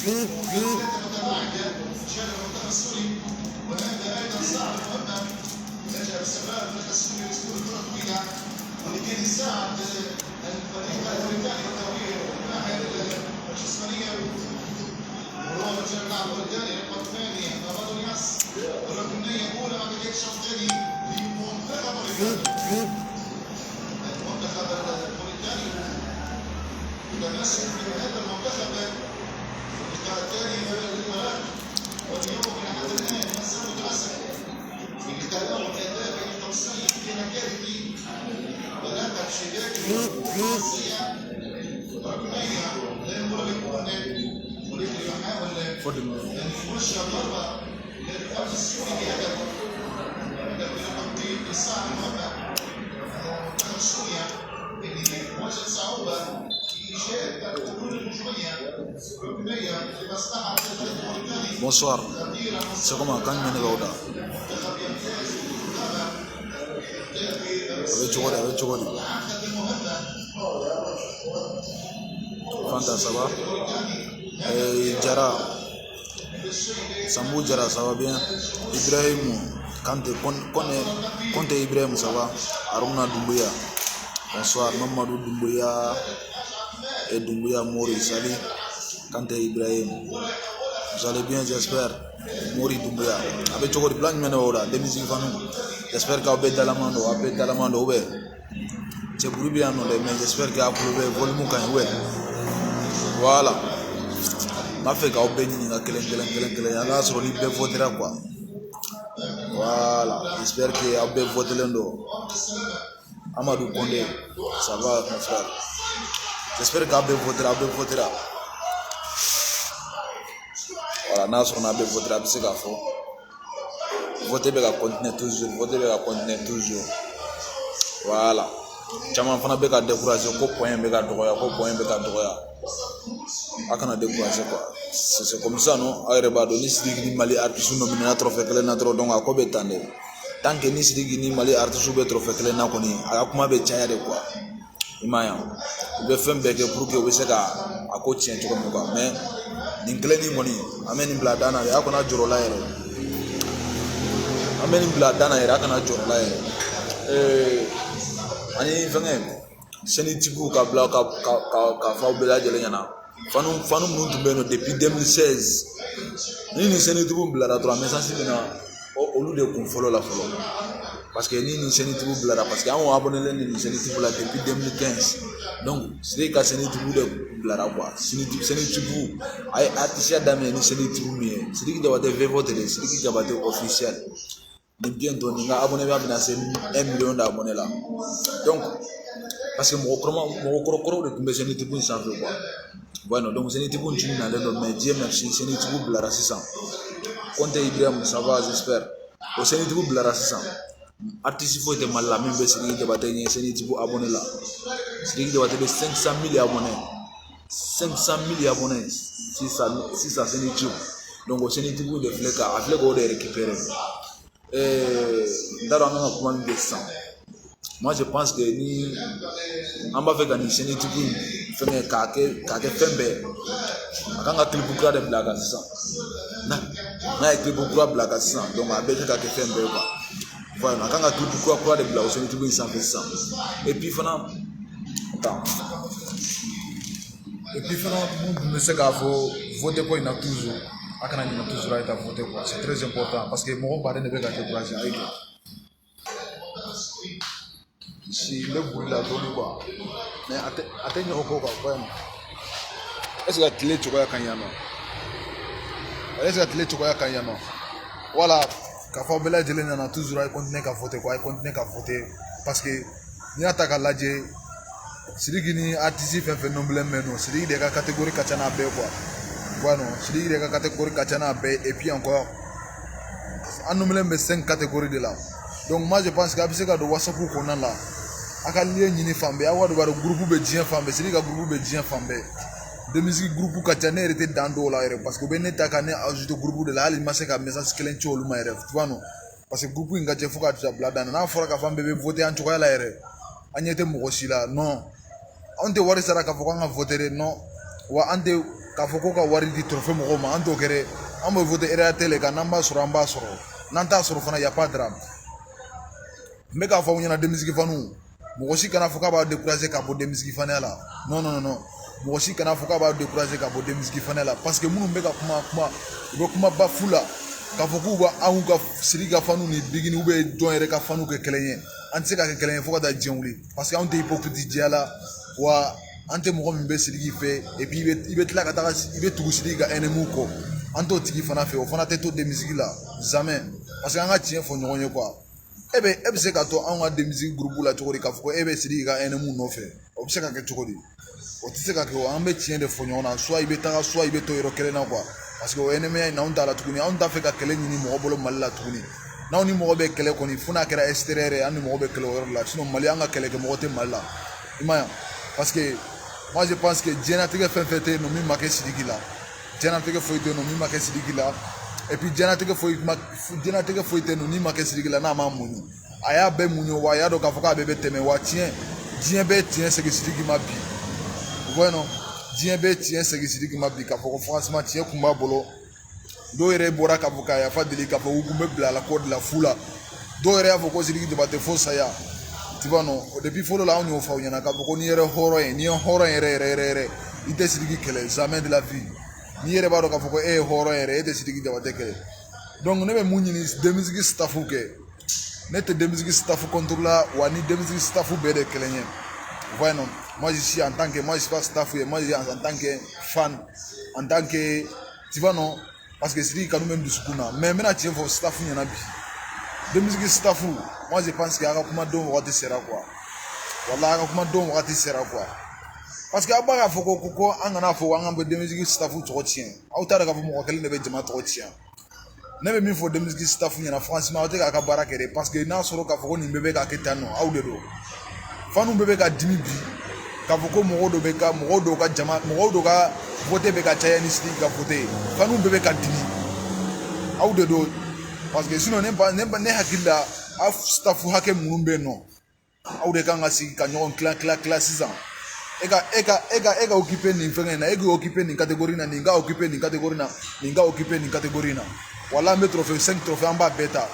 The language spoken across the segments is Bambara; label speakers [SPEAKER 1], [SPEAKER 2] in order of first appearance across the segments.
[SPEAKER 1] وهذا ايضا صعب مهمه لجأ بسبب الخسرون يسكن كره طويله ولكي يساعد الفريق الامريكاني الطويل الناحيه الجسمانيه وهو رجل اللاعب الثاني رقم ثاني رمضان ياس الركنيه الاولى ما بدأت الشوط الثاني لمنتخب المنتخب الموريتاني متمسك بهذا المنتخب اللقاء الثاني امام الامارات واليوم لحد الان ما زال متمسك بتداول الاداء بين القوسين في مكانه ولاعب شباك الفرنسيه ركنيه لا يمر بكون ولكن يحاول ان يوجه ضربه للفرد السوري بهدف برقم صعب مهمه منتخب سوريا اللي وجد صعوبه في ايجاد الحلول الهجوميه ركنيه لمصلحه الفريق الموريتاني.
[SPEAKER 2] Bonsoir, c'est comment quand on est là? Avec Chogoli. Fanta, ça va? Jara, Sambou Jara, ça va bien? Ibrahim, Conte Ibrahim, ça va? Aruna Doumbouya. Bonsoir, Mamadou Doumbouya et Doumbouya Mori, salut. Conte Ibrahim. Vous allez bien, j'espère. Mori Doumbouya. Avec Chogoli, plein de meneurs, des musiques familles. J'espère qu'il y a des talamando, ouais. C'est pour bien, mais j'espère qu'il y a un volume quand même. Voilà. Ma fait qu'il y a un sur l'île votera quoi. Voilà. J'espère qu'il y a un voté Amadou Kondé, ça va mon frère. J'espère qu'il y a un votera. Voilà, Nasr on a votera, c'est qu'il faut. Voter va continuer toujours. Voilà. Chaman fana bɛ ka décourager ko point bɛ ka dɔgɔya. A kana décourager quoi. C'est comme ça non. A yɛrɛ b'a dɔn ni Sidiki ni Mali artiste nominera trophée kelen na dɔrɔn donc a ko bɛ tan de. Tant que ni Sidiki ni Mali artiste bɛ trophée kelen na kɔni a ka kuma bɛ caya de quoi. I m'a ye wa. U bɛ fɛn bɛɛ kɛ pour que u bɛ se ka a ko tiɲɛ cogo min quoi. Mais nin kelen nin kɔni an bɛ nin bila dan na de. A kana jɔrɔ la yɛrɛ. An bɛ nin bila dan na yɛrɛ a kana jɔrɔ la yɛrɛ. Ani fɛngɛ seni tigiw ka bila ka fɔ aw bɛɛ lajɛlen ɲɛna fanu minnu tun bɛ yen nɔ depuis 2016 ni nin seni tigiw bilara dɔrɔn message bɛ na olu de kun fɔlɔ la fɔlɔ parce que ni nin seni tigiw bilara parce que an abonnelen ni nin seni tigiw la depuis 2015 donc Sidiki ka seni tigiw de bilara quoi seni tigiw a ye artisiya daminɛ ni seni tigiw min ye Sidiki Diabaté VVOT de Sidiki Diabaté officiel. Bientôt ni nga abonné bɛ na se 1 million d'abonnés là donc parce que mɔgɔkɔrɔw de tun bɛ seni tigiw sanfɛ quoi bueno donc seni tigiw tun nalen don mais Dieu merci seni tigiw bilara sisan Conte Ibrahim ça va j'espère o seni tigiw bilara sisan artiste foyi tɛ Mali la min bɛ Sidiki Diabaté ɲɛ seni tigiw abonné la Sidiki Diabaté bɛ 500 000 abonnés sisan seni tigiw donc o seni tigiw de filɛ ka a filɛ k'o de récupérer. Moi je pense que ni an b'a fɛ ka nin seni tigiw fɛngɛ k'a kɛ fɛn bɛɛ a kan ka clip kura de bila a kan sisan n'a ye clip kura bila a kan sisan donc a bɛɛ ka kɛ fɛn bɛɛ quoi voilà a kan ka clip kura de bila o seni tigiw sanfɛ sisan et puis fana mun tun bɛ se k'a fɔ voter ko in na toujours a kana ɲinɛ toujours a ye taa voter quoi c'est très important parce que mɔgɔ baden de bɛ ka décourager a ye kɛ si n bɛ boli la dɔɔni quoi mais a tɛ ɲɛ o ko quoi vraiment est-ce que tile cogoya ka ɲi yan nɔ voilà k'a fɔ bɛɛ lajɛlen nana toujours a ye continuer ka voter quoi a ye continuer ka voter parce que n'i y'a ta k'a lajɛ Sidiki ni artiste fɛn fɛn nɔbilen bɛ yen nɔ Sidiki de ka catégorie ka ca n'a bɛɛ quoi. Bueno, Sidiki de ka catégorie ka ca n'a bɛɛ et puis encore an nɔbilen bɛ 5 catégories de la donc moi je pense que a bɛ se ka don WhatsApp kɔnɔna la a ka lien ɲini fan bɛɛ aw b'a dɔn groupe bɛ diɲɛ fan bɛɛ Sidiki ka groupe bɛ diɲɛ fan bɛɛ de musique groupe ka ca ne yɛrɛ tɛ dan dɔw la yɛrɛ parce que u bɛ ne ta ka ne ajouter groupe de la hali ma se ka message kelen ci olu ma yɛrɛ tu vois non parce que groupe in ka ca fo ka bila dan na n'a fɔra k'a fɔ an bɛɛ bɛ voter an cogoya la yɛrɛ an ɲɛ tɛ mɔgɔ si la non anw tɛ wari sara k'a fɔ k'an ka voter non wa an tɛ
[SPEAKER 3] k'a fɔ ko ka wari di trophée mɔgɔw ma an t'o kɛ dɛ an bɛ voter RAT le kan n'an b'a sɔrɔ an b'a sɔrɔ n'an t'a sɔrɔ fana y a pas de drame n bɛ k'a fɔ aw ɲɛna denmisɛnnin faniw mɔgɔ si kana fɔ k'a b'a décourager ka bɔ denmisɛnnin faniya la non mɔgɔ si kana fɔ k'a b'a décourager ka bɔ denmisɛnnin faniya la parce que minnu bɛ ka kuma u bɛ kuma ba fu la k'a fɔ k'u b'anw ka Sidiki ka faniw ni Bigini ou bien jɔn yɛrɛ ka faniw kɛ kelen ye an tɛ se ka kɛ kelen ye fo ka taa diɲɛ wuli parce que anw tɛ hypocrite diya la wa an tɛ mɔgɔ min bɛ Sidiki fɛ et puis i bɛ tila ka taga i bɛ tugu Sidiki ka ennemi kɔ an t'o tigi fana fɛ o fana tɛ to denmisɛnnin la jamais parce que an ka tiɲɛ fɔ ɲɔgɔn ye quoi e bɛ se ka to anw ka denmisɛnnin groupe la cogo di k'a fɔ ko e bɛ Sidiki ka ennemi nɔfɛ o bɛ se ka kɛ cogo di o tɛ se ka kɛ o an bɛ tiɲɛ de fɔ ɲɔgɔn na soit i bɛ taga soit i bɛ to yɔrɔ kelen na quoi parce que o ennemi in anw t'a la tuguni anw t'a fɛ ka kɛlɛ ɲini mɔgɔ bolo Mali la tuguni n'aw ni mɔgɔ bɛ kɛlɛ kɔni fo n'a kɛra extérieur ye an ni mɔgɔ bɛ kɛlɛ o yɔrɔ la sinon Mali an ka kɛlɛkɛ mɔgɔ tɛ Mali la i ma ye parce que moi je pense que diɲɛlatigɛ fɛn fɛn tɛ yen nɔ min ma kɛ Sidiki la diɲɛlatigɛ foyi tɛ yen nɔ min ma kɛ Sidiki la et puis diɲɛlatigɛ foyi tɛ yen nɔ min ma kɛ Sidiki la n'a ma muɲu a y'a bɛɛ muɲu wa a y'a dɔn k'a fɔ k'a bɛɛ bɛ tɛmɛ wa diɲɛ bɛɛ tiɲɛ segin Sidiki ma bi u bɔ yen nɔ diɲɛ bɛɛ tiɲɛ segin Sidiki ma bi k'a fɔ ko franchement tiɲɛ kun b'a bolo dɔw yɛrɛ bɔra k'a fɔ k'a yafa deli k'a fɔ k'u kun bɛ bila a la kɔ de la fu la dɔw yɛrɛ y'a fɔ ko Sidiki Diabaté fo saya tu vois non depuis fɔlɔ la anw y'o fɔ aw ɲɛna k'a fɔ ko n'i yɛrɛ hɔrɔn ye n'i ye hɔrɔn yɛrɛ i tɛ Sidiki kɛlɛ jamais de la vie n'i yɛrɛ b'a dɔn k'a fɔ ko e ye hɔrɔn yɛrɛ e tɛ Sidiki Diabaté kɛlɛ donc ne bɛ mun ɲini denmisɛnnin staff kɛ ne tɛ denmisɛnnin staff contre la wa ni denmisɛnnin staff bɛɛ de kelen ye voyez non moi je suis en tant que moi je suis pas staff moi je suis en tant que fan en tant que tu vois non parce que Sidiki kanu bɛ n dusukun na mais n bɛna tiɲɛ fɔ staff ɲɛna bi denmisɛnnin staff moi je pense que a ka kuma don wagati sera quoi wala a ka kuma don wagati sera quoi parce que a b'a k'a fɔ ko an kana fɔ an ka bɛ denmisɛnnin staff tɔgɔ tiɲɛ aw t'a dɔn k'a fɔ mɔgɔ kelen de bɛ jama tɔgɔ tiɲɛ ne bɛ min fɔ denmisɛnnin staff ɲɛna franchement aw tɛ k'a ka baara kɛ dɛ parce que n'a sɔrɔ k'a fɔ ko nin bɛɛ bɛ ka kɛ tan nɔ aw de don faniw bɛɛ bɛ ka dimi bi k'a fɔ ko mɔgɔw dɔw ka vote bɛ ka caya ni Sidiki ka vote ye faniw bɛɛ bɛ ka dimi aw de don parce que sinon ne hakili la aw staff hakɛ minnu bɛ yen nɔ aw de kan ka sigi ka ɲɔgɔn tila sisan e ka occuper nin fɛngɛ in na e k'i occuper nin catégorie na nin ka occuper nin catégorie na nin ka occuper nin catégorie na wala an bɛ trophée 5 trophée an b'a bɛɛ ta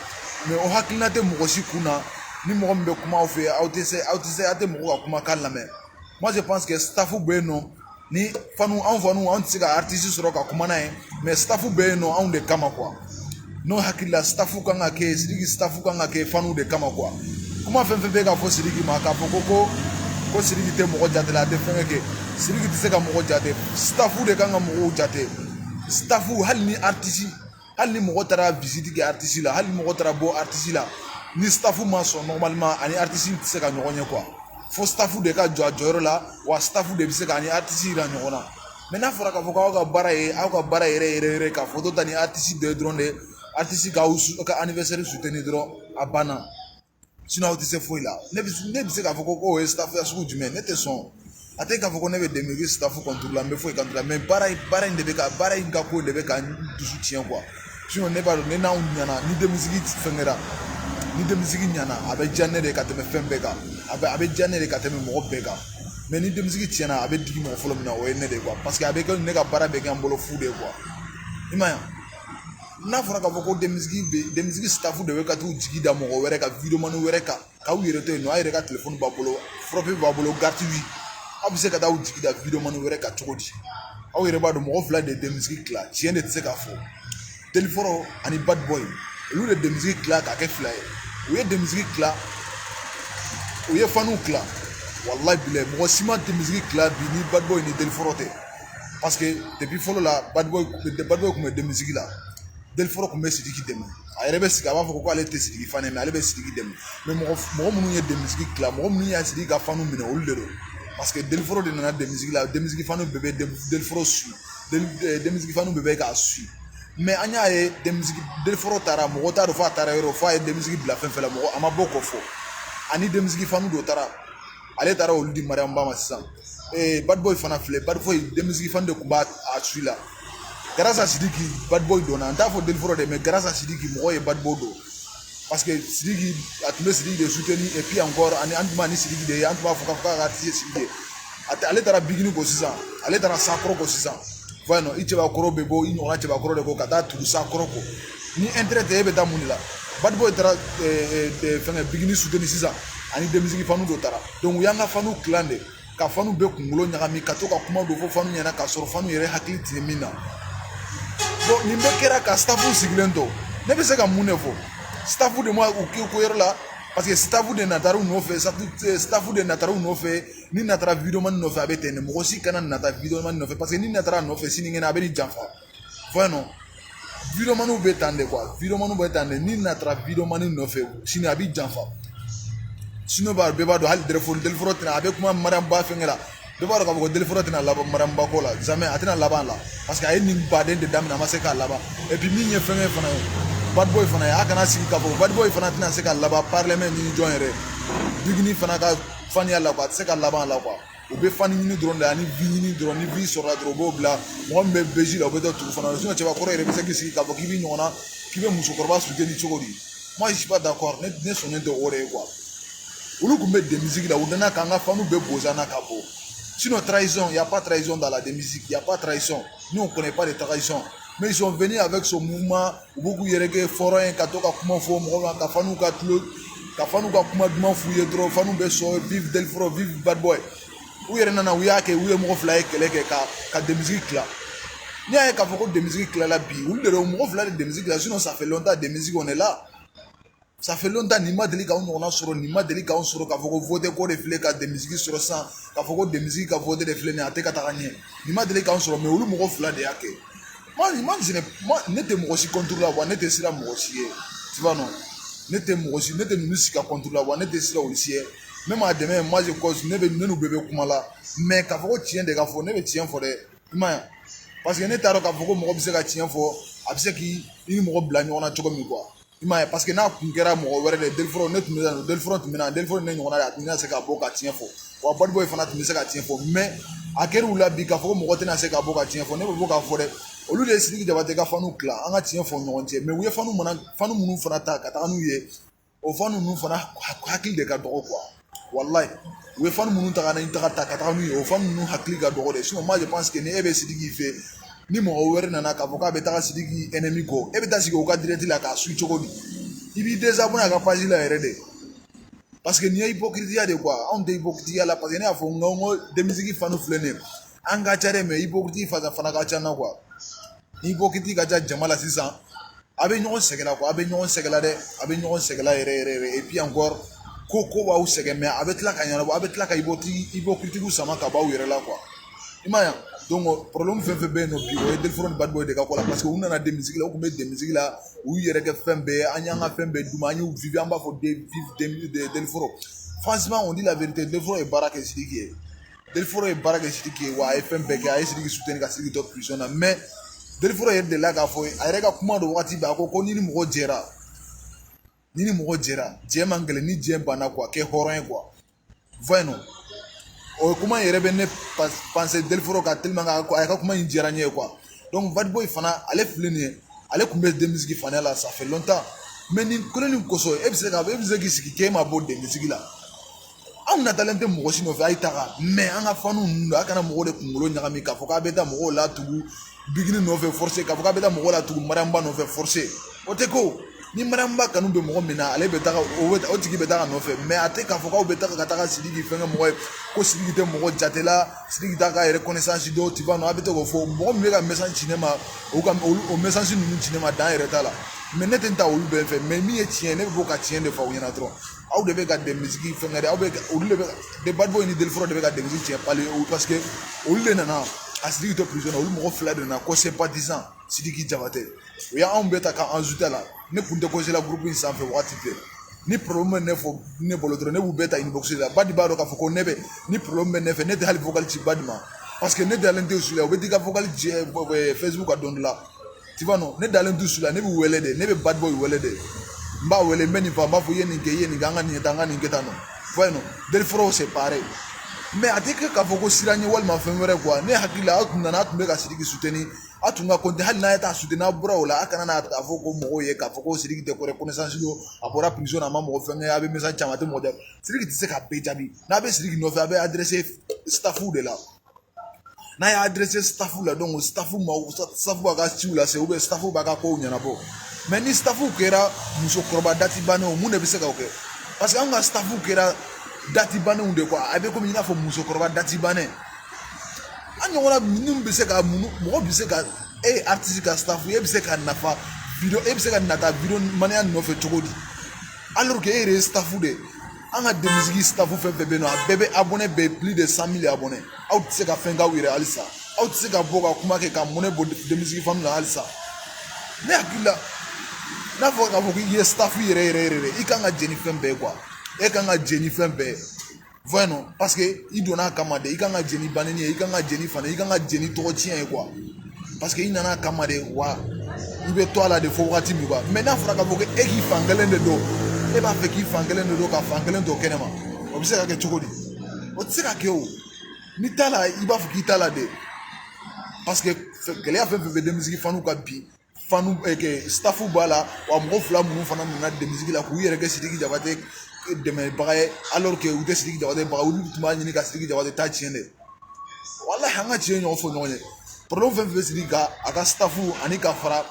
[SPEAKER 3] mais o hakilina tɛ mɔgɔ si kun na ni mɔgɔ min bɛ kuma aw fɛ aw tɛ mɔgɔ ka kumakan lamɛn moi je pense que staff bɛ yen nɔ ni anw faniw anw tɛ se ka artiste sɔrɔ ka kuma n'a ye mais staff bɛ yen nɔ anw de kama quoi n'o hakili la staff kan ka kɛ Sidiki staff kan ka kɛ faniw de kama quoi kuma fɛn fɛn bɛ ka fɔ Sidiki ma k'a fɔ ko Sidiki tɛ mɔgɔ jate la a tɛ fɛnkɛ kɛ Sidiki tɛ se ka mɔgɔ jate staff de kan ka mɔgɔw jate staff hali ni mɔgɔ taara visite kɛ artiste la hali ni mɔgɔ taara bɔ artiste la ni staff ma sɔn normalement ani artiste tɛ se ka ɲɔgɔn ye quoi fo staff de ka jɔ a jɔyɔrɔ la wa staff de bɛ se ka ani artiste yira ɲɔgɔn na mais n'a fɔra k'a fɔ k'aw ka baara yɛrɛ ka photo ta ni artiste dɔ ye dɔrɔn de artiste ka anniversaire soutenir dɔrɔn a banna sinon aw tɛ se foyi la ne bɛ se k'a fɔ ko o ye staff ya sugu jumɛn ne tɛ sɔn a tɛ k'a fɔ ko ne bɛ denmisɛnnin staff contre la n bɛ foyi contre la mais baara in ka ko de bɛ ka dusu tiɲɛ quoi sinon ne b'a dɔn ne n'anw ɲɛna ni denmisɛnnin fɛngɛra ni denmisɛnnin ɲɛna a bɛ diya ne de ka tɛmɛ fɛn bɛɛ kan a bɛ diya ne de ka tɛmɛ mɔgɔ bɛɛ kan mais ni denmisɛnnin tiɲɛna a bɛ digi mɔgɔ fɔlɔ min na o ye ne de quoi parce que a bɛ kɛ ne ka baara bɛ kɛ n bolo fu de quoi i ma ye n'a fɔra k'a fɔ ko denmisɛnnin staff de bɛ ka t'u jigi da mɔgɔ wɛrɛ ka vidéoman wɛrɛ kan k'aw yɛrɛ to yen nɔ a yɛrɛ ka téléphone b'a bolo frappe b'a bolo gratuit aw bɛ se ka taa aw jigi da vidéoman wɛrɛ kan cogo di aw yɛrɛ b'a dɔn mɔgɔ fila de ye denmisɛnnin tila tiɲɛ de tɛ se k'a fɔ Deliforo ani Bad Boy olu de denmisɛnnin tila k'a kɛ fila ye u ye denmisɛnnin tila u ye faniw tila wallahi bilahi mɔgɔ si ma denmisɛnnin tila bi ni Bad Boy ni Deliforo tɛ parce que depuis fɔlɔ la Bad Boy tun bɛ denmisɛnnin la Deliforo tun bɛ Sidiki dɛmɛ a yɛrɛ bɛ sigi a b'a fɔ ko ale tɛ Sidiki fan ye mais ale bɛ Sidiki dɛmɛ mais mɔgɔ minnu ye denmisɛnnin tila mɔgɔ minnu y'a Sidiki ka faniw minɛ olu de don parce que Deliforo de nana denmisɛnnin la denmisɛnnin faniw bɛɛ bɛ Deliforo su denmisɛnnin faniw bɛɛ bɛ k'a su mais an y'a ye Deliforo taara mɔgɔ t'a dɔn f'a taara yɔrɔ f'a ye denmisɛnnin bila fɛn fɛn la mɔgɔ a ma bɔ kɔ fɔ ani denmisɛnnin faniw dɔ taara ale taara olu di Mariam Ba ma sisan Bad Boy fana filɛ Bad Boy denmisɛnnin fani de tun b'a su la grâce à Sidiki Bad Boy donna n t'a fɔ Deliforo dɛ mais grâce à Sidiki mɔgɔ ye Bad Boy don parce que Sidiki a tun bɛ Sidiki de soutenir et puis encore ani an tun b'a ni Sidiki de ye an tun b'a fɔ k'a ka artiste Sidiki ye ale taara Bigini ko sisan ale taara Sakɔrɔ ko sisan voyez non i cɛbakɔrɔ bɛ bɔ i ɲɔgɔnna cɛbakɔrɔ de ko ka taa tugu sa kɔrɔ ko ni intérêt tɛ e bɛ taa mun de la bad boy taara fɛngɛ bigini soutenir sisan ani denmisɛnnin fanu dɔ taara donc u y'an ka fanu kilan de ka fanu bɛɛ kunkolo ɲagami ka to ka kuma dɔ fɔ fanu ɲɛna k'a sɔrɔ fanu yɛrɛ hakili tɛ min na bon nin bɛɛ kɛra ka staffu sigilen to ne bɛ se ka mun de fɔ staffu de ma u k'i ko yɔrɔ la parce que staffu de natara u nɔfɛ staffu de natara u nɔfɛ ni natara videomani nɔfɛ a bɛ ten de mɔgɔ si kana nata videomani nɔfɛ parce que ni natara a nɔfɛ sinikɛnɛ a bɛ nin janfa voyez non videomaniw bɛ tan de quoi videomaniw bɛ tan de ni natara videomani nɔfɛ sini a bɛ janfa sinon bɛɛ b'a dɔn hali telefɔni tɛna a bɛ kuma mariamba fɛngɛ la bɛɛ b'a dɔn k'a fɔ ko telefɔni tɛna laban mariamba ko la jamais a tɛna laban la parce que a ye nin baden de daminɛ a ma se k'a laban et puis min ye fɛngɛ fana ye bad boy fana ye a kana sigi k'a fɔ bad boy fana tɛna se ka laban parlement ɲini jɔn yɛrɛ bigini fana ka faniya la quoi a tɛ se ka laban la quoi u bɛ fani ɲini dɔrɔn de ani vi ɲini dɔrɔn ni vi sɔrɔla dɔrɔn u b'o bila mɔgɔ min bɛ beji la u bɛ taa tugu fana sinon cɛbakɔrɔ yɛrɛ bɛ se k'i sigi k'a fɔ k'i bɛ ɲɔgɔnna k'i bɛ musokɔrɔba soutenir cogo di moi je suis pas d'accord ne sɔnnen tɛ o de ye quoi olu tun bɛ de musique la u nana k'an ka fanu bɛɛ bozana ka bɔ sinon trahison y a pas trahison dans la musique y a pas trahison nous on connaît pas de trahison mais ils sont venus avec ce mouvement u b'u k'u yɛrɛ kɛ fɔrɔ ye ka to ka kuma fɔ mɔgɔw ma ka fanu ka tulo ka fanu ka kuma duman f'u ye dɔrɔn fanu bɛ sɔn vive Delfro vive bad boy u yɛrɛ nana u y'a kɛ u ye mɔgɔ fila ye kɛlɛ kɛ ka de musique tila n'i y'a ye k'a fɔ ko de musique tilala bi olu de mɔgɔ fila de musique la sinon ça fait longtemps de musique on est là ça fait longtemps nin ma deli k'anw ɲɔgɔnna sɔrɔ nin ma deli k'anw sɔrɔ k'a fɔ ko vote ko de filɛ ka de musique sɔrɔ sisan k'a fɔ ko de musique ka vote de filɛ nin a tɛ ka taga ɲɛ nin ma deli k'anw sɔrɔ mais olu mɔgɔ fila de y'a kɛ ne tɛ mɔgɔ si contre la wa ne tɛ siran mɔgɔ si ye tu vois non ne tɛ ninnu si ka contre la wa ne tɛ siran olu si ye même à demain moi je cause ne n'u bɛɛ bɛ kuma la mais k'a fɔ ko tiɲɛ de ka fɔ ne bɛ tiɲɛ fɔ dɛ i ma ye parce que ne t'a dɔn k'a fɔ ko mɔgɔ bɛ se ka tiɲɛ fɔ a bɛ se k'i ni mɔgɔ bila ɲɔgɔn na cogo min quoi i m'a ye parce que n'a kun kɛra mɔgɔ wɛrɛ de Delfro ne tun bɛ yan Delfro tun bɛ na Delfro ne ɲɔgɔnna de a tun bɛna se ka bɔ ka tiɲɛ fɔ wa bad boy fana tun bɛ se ka tiɲɛ fɔ mais a kɛra u la bi k'a fɔ ko mɔgɔ tɛna se ka bɔ ka tiɲɛ fɔ ne bɛ bɔ k'a fɔ dɛ olu de ye Sidiki Jabate ka fanu tila an ka tiɲɛ fɔ ɲɔgɔn cɛ mais u ye fanu minnu fana ta ka taga n'u ye o fanu ninnu fana hakili de ka dɔgɔ quoi walayi u ye fanu minnu ta ka taga n'u ye o fanu ninnu hakili ka dɔgɔ de sinon moi je pense que ni e bɛ Sidiki fɛ ni mɔgɔ wɛrɛ nana k'a fɔ k'a bɛ taga Sidiki ennemi kɔ e bɛ taa sigi o ka direct la k'a su cogo di i b'i désabonné a ka page la yɛrɛ de parce que nin ye hypocrite de quoi anw tɛ hypocrite la parce que ne y'a fɔ n ko denmisɛnnin fanu filɛ nin ye an ka ca dɛ mais hypocrite fana ka ca na quoi ni hypocrite ka ca jama la sisan a bɛ ɲɔgɔn sɛgɛla quoi a bɛ ɲɔgɔn sɛgɛla dɛ a bɛ ɲɔgɔn sɛgɛla yɛrɛ et puis encore ko b'aw sɛgɛn mais a bɛ tila ka ɲɛnabɔ a bɛ tila ka hypocrite sama ka b'aw yɛrɛ la quoi i m'a ye donc problème fɛn fɛn bɛ yen nɔ bi o ye Delfro ni bad boy de ka ko la parce que u nana de musique la u tun bɛ de musique la u y'u yɛrɛ kɛ fɛn bɛɛ ye an y'an ka fɛn bɛɛ d'u ma an y'u vive an b'a fɔ vive Delfro franchement on dit la vérité Delfro ye baara kɛ Sidiki ye Delfro ye baara kɛ Sidiki ye wa a ye fɛn bɛɛ kɛ a ye Sidiki soutenir ka Sidiki to prison na mais Delfro yɛrɛ de la k'a fɔ a yɛrɛ ka kuma dɔ wagati bɛɛ a ko ni ni mɔgɔ jɛra jɛ man gɛlɛn ni jɛ banna quoi kɛ hɔrɔn ye quoi voyez non o kuma yɛrɛ bɛ ne penser Delfro ka tellement que a ka kuma in diyara n ye quoi donc bad boy fana ale filɛ nin ye ale tun bɛ de musique fana la ça fait longtemps mais nin ko nin kosɔn e bɛ se k'i sigi k'e ma bɔ de musique la anw natalen tɛ mɔgɔ si nɔfɛ a ye taga mais an ka fanu ninnu a kana mɔgɔw de kunkolo ɲagami k'a fɔ k'a bɛ taa mɔgɔw la tugu bigini nɔfɛ forcé k'a fɔ k'a bɛ taa mɔgɔw la tugu mariamba nɔfɛ forcé o tɛ ko ni mariamba kanu bɛ mɔgɔ min na ale bɛ taga o tigi bɛ taga nɔfɛ mais a tɛ k'a fɔ k'aw bɛ taga ka taga Sidiki fɛnkɛ mɔgɔ ye ko Sidiki tɛ mɔgɔ jate la Sidiki t'a ka reconnaissance dɔw tu vois non a bɛ to k'o fɔ mɔgɔ min bɛ ka message ci ne ma o message ninnu ci ne ma dan yɛrɛ t'a la mais ne tɛ n ta olu bɛɛ fɛ mais min ye tiɲɛ ne bɛ bɔ ka tiɲɛ de fɔ aw ɲɛna dɔrɔn aw de bɛ ka de musique fɛnkɛ de aw bɛ olu de bɛ de bad boy ni Delfro de bɛ ka de musique tiɲɛ parce que olu de nana a Sidiki to prison olu mɔgɔ fila de nana ko sympathisant Sidiki Jabate o y'anw bɛɛ ta k'an ajouter la ne kun tɛ cause la groupe in sanfɛ wagati bɛɛ ni problème bɛ ne fɔ ne bolo dɔrɔn ne b'u bɛɛ ta inbox la Badi b'a dɔn k'a fɔ ko ne bɛ ni problème bɛ ne fɛ ne tɛ hali vocal ci Badi ma parce que ne dalen tɛ su la u bɛ t'i ka vocal ci Facebook ka dɔn la tu vois non ne dalen tɛ su la ne bɛ wele de ne bɛ bad boy wele de n b'a wele n bɛ nin fɔ n b'a fɔ i ye nin kɛ i ye nin kɛ an ka nin kɛ tan an ka nin kɛ tan nɔ voyez non Delfro c'est pareil mais a tɛ kɛ k'a fɔ ko siran ye walima fɛn wɛrɛ quoi ne hakili la aw tun nana a tun bɛ ka Sidiki soutenir a tun ka compter hali n'a ye taa soutenir n'a bɔra o la a kana n'a fɔ ko mɔgɔw ye k'a fɔ ko Sidiki tɛ ko reconnaissance don a bɔra prison na a ma mɔgɔ fɛn kɛ a bɛ message caman a tɛ mɔgɔ dɛ Sidiki tɛ se ka bɛɛ jaabi n'a bɛ Sidiki nɔfɛ a bɛ adresser staffu de la n'a y'a adressé staff la donc staff b'a ka ciw lase ou bien staff b'a ka kow ɲɛnabɔ mais ni staff kɛra musokɔrɔba dati bannenw mun de bɛ se k'o kɛ parce que an ka staff kɛra dati bannenw de quoi a bɛ komi i n'a fɔ musokɔrɔba dati bannen an ɲɔgɔnna minnu bɛ se ka mɔgɔ bɛ se ka artiste ka staff e bɛ se ka nafa video e bɛ se ka nata video maniya nɔfɛ cogo di alors que e yɛrɛ ye staff de an ka denmisɛnnin staff fɛn fɛn bɛ yen nɔ a bɛɛ bɛ abonné bɛɛ plus de 100 000 abonnés aw tɛ se ka fɛn k'aw yɛrɛ halisa aw tɛ se ka bɔ ka kuma kɛ ka monnaie bɔ denmisɛnnin fanu na halisa ne hakili la n'a fɔ k'a fɔ k'i ye staff yɛrɛ i kan ka jɛni fɛn bɛɛ quoi e kan ka jɛni fɛn bɛɛ voyez non parce que i donna a kama de i kan ka jɛni banni ye i kan ka jɛni fana i kan ka jɛni tɔgɔ tiɲɛ ye quoi parce que i nana a kama de wa i bɛ to a la de fo wagati min quoi mais n'a fɔra k'a fɔ ko e k'i fan kelen de don e b'a fɛ k'i fan kelen de don ka fan kelen to kɛnɛma o bɛ se ka kɛ cogo di o tɛ se ka kɛ o n'i t'a la i b'a fɔ k'i t'a la de parce que gɛlɛya fɛn fɛn bɛ denmisɛnnin fanu ka bi fanu staff b'a la wa mɔgɔ fila minnu fana nana denmisɛnnin la k'u yɛrɛ kɛ Sidiki Jabate dɛmɛbaga ye alors que u tɛ Sidiki Jabate baga olu tun b'a ɲini ka Sidiki Jabate ta tiɲɛ dɛ walahi an ka tiɲɛ ɲɔgɔn fɔ ɲɔgɔn ye problème fɛn fɛn bɛ Sidiki kan a ka staff ani ka fara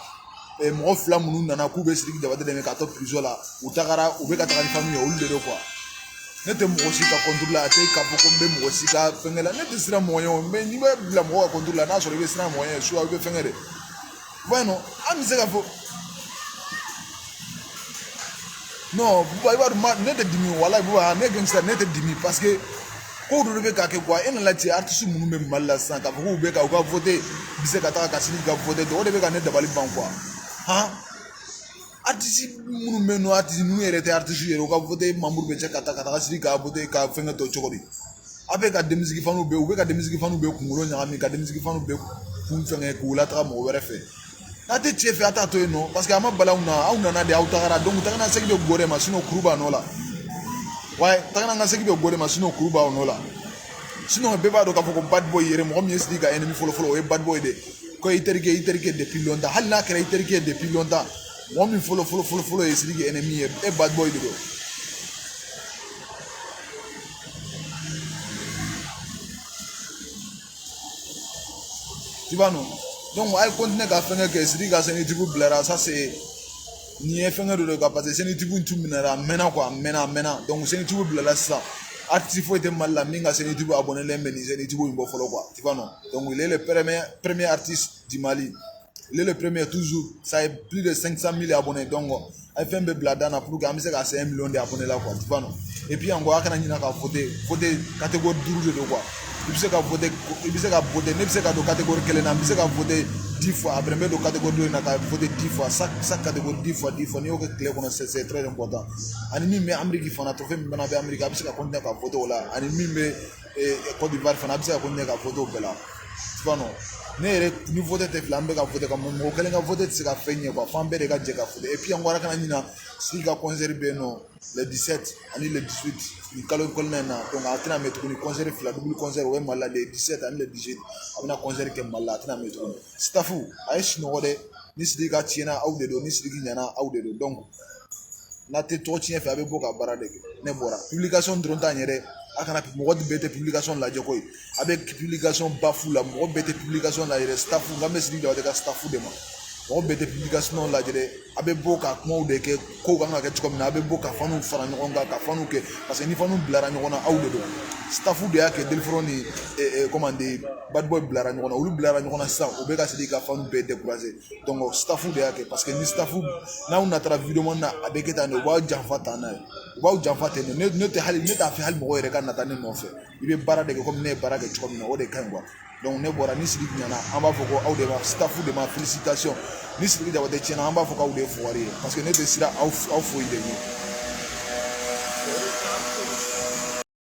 [SPEAKER 3] mɔgɔ fila minnu nana k'u bɛ Sidiki Jabate dɛmɛ ka to prison la u tagara u bɛ ka taga ni famille ye olu de don quoi ne tɛ mɔgɔ si ka contrôle la a tɛ k'a fɔ ko n bɛ mɔgɔ si ka fɛnkɛ la ne tɛ siran mɔgɔ ɲɛ o mais n'i bɛ bila mɔgɔ ka contrôle la n'a sɔrɔ i bɛ siran mɔgɔ ɲɛ soit i bɛ fɛnkɛ de ouais non an bɛ se ka fɔ non buba i b'a dɔn ne tɛ dimi walayi buba ne gangster ne tɛ dimi parce que ko dɔ de bɛ ka kɛ quoi e nana cɛ artiste minnu bɛ Mali la sisan k'a fɔ k'u bɛ ka u ka voté bɛ se ka taga ka Sidiki ka voté o de bɛ ka ne dabali ban quoi han artiste minnu bɛ yen nɔ artiste ninnu yɛrɛ tɛ artiste yɛrɛ u ka voté membre bɛ cɛ ka taga Sidiki ka voté ka fɛnkɛ tɔ cogo di a bɛ ka denmisɛnnin fanu bɛ u bɛ ka denmisɛnnin fanu bɛ kunkolo ɲagami ka denmisɛnnin fanu bɛ kun fɛnkɛ k'u lataga mɔgɔ wɛrɛ fɛ n'a tɛ cɛ fɛ a t'a to yen nɔ parce que a ma bala aw nana de aw tagara donc tagana segin bɛ gɔ de ma sinon kuru b'a nɔ la wa tagana ka segin bɛ gɔ de ma sinon kuru b'a nɔ la sinon bɛɛ b'a dɔn k'a fɔ ko bad boy yɛrɛ mɔgɔ min ye Sidiki ka ennemi fɔlɔ o ye bad boy de ko i terikɛ depuis longtemps hali n'a kɛra i terikɛ ye depuis longtemps mɔgɔ min fɔlɔ ye Sidiki ennemi ye e bad boy de don tu vois non donc a ye continuer ka fɛnkɛ kɛ Sidiki ka scénitigiw bilara ça c'est nin ye fɛnkɛ dɔ de ka parce que scénitigiw tun minɛra a mɛnna quoi a mɛnna donc scénitigiw bilala sisan artiste foyi tɛ Mali la min ka scénitigiw abonné len bɛ nin scénitigiw in bɔ fɔlɔ quoi tu vois non donc il est le premier artiste du Mali il est le premier toujours ça est plus de 500 000 abonnés donc a ye fɛn bɛɛ bila dan na pour que an bɛ se ka se 1 million de abonnés la quoi tu vois non et puis encore a kana ɲinɛ ka voter catégorie 5 de don quoi i bɛ se ka voter ne bɛ se ka don catégorie 1 na n bɛ se ka voter 10 fois après n bɛ don catégorie 2 na ka voter 10 fois chaque catégorie 10 fois n'i y'o kɛ tile kɔnɔ c'est très important ani min bɛ Amérique fana trophée min fana bɛ Amérique a bɛ se ka continuer ka voter o la ani min bɛ Côte d'Ivoire fana a bɛ se ka continuer ka voter o bɛɛ la tu vois non ne yɛrɛ ni voter tɛ fila an bɛ ka voter ka mɔgɔ kelen ka voter tɛ se ka fɛn ɲɛ quoi f'an bɛɛ de ka jɛ ka voter et puis encore kana ɲina Sidiki ka concert bɛ yen nɔ le 17 ani le 18 nin kalo in kɔnɔna in na donc a tɛna mɛn tuguni concert fila double concert o ye Mali la le 17 ani le 18 a bɛna concert kɛ Mali la a tɛna mɛn tuguni staff a ye sunɔgɔ dɛ ni Sidiki ka tiɲɛna aw de don ni Sidiki ɲɛna aw de don donc n'a tɛ tɔgɔ tiɲɛ fɛ a bɛ bɔ ka baara de kɛ ne bɔra publication dɔrɔn t'a ɲɛ dɛ a kana mɔgɔ bɛɛ tɛ publication lajɛ koyi a bɛ publication ba fu la mɔgɔ bɛɛ tɛ publication lajɛ dɛ staff nka bɛ Sidiki Jabate ka staff de ma mɔgɔ bɛɛ tɛ publication lajɛ dɛ a bɛ bɔ ka kumaw de kɛ kow kan ka kɛ cogo min na a bɛ bɔ ka faniw fara ɲɔgɔn kan ka faniw kɛ parce que ni faniw bilara ɲɔgɔn na aw de don staff de y'a kɛ Deliforo ni commande bad boy bilara ɲɔgɔn na olu bilara ɲɔgɔn na sisan u bɛ ka Sidiki ka faniw bɛɛ décourager donc staff de y'a kɛ parce que ni staff n'aw natara vidéo man na a bɛ kɛ tan de u b'aw janfa tan n'a ye u b'aw janfa ten de ne t'a fɛ hali mɔgɔ yɛrɛ ka nata ne nɔfɛ i bɛ baara de kɛ komi ne ye baara kɛ cogo min na o de ka ɲi quoi donc ne bɔra ni Sidiki ɲɛna an b'a fɔ ko aw de ma staff de ma félicitation ni Sidiki Jabate tiɲɛna an b'a fɔ k'aw de ye fugari ye parce que ne tɛ siran aw foyi de ɲɛ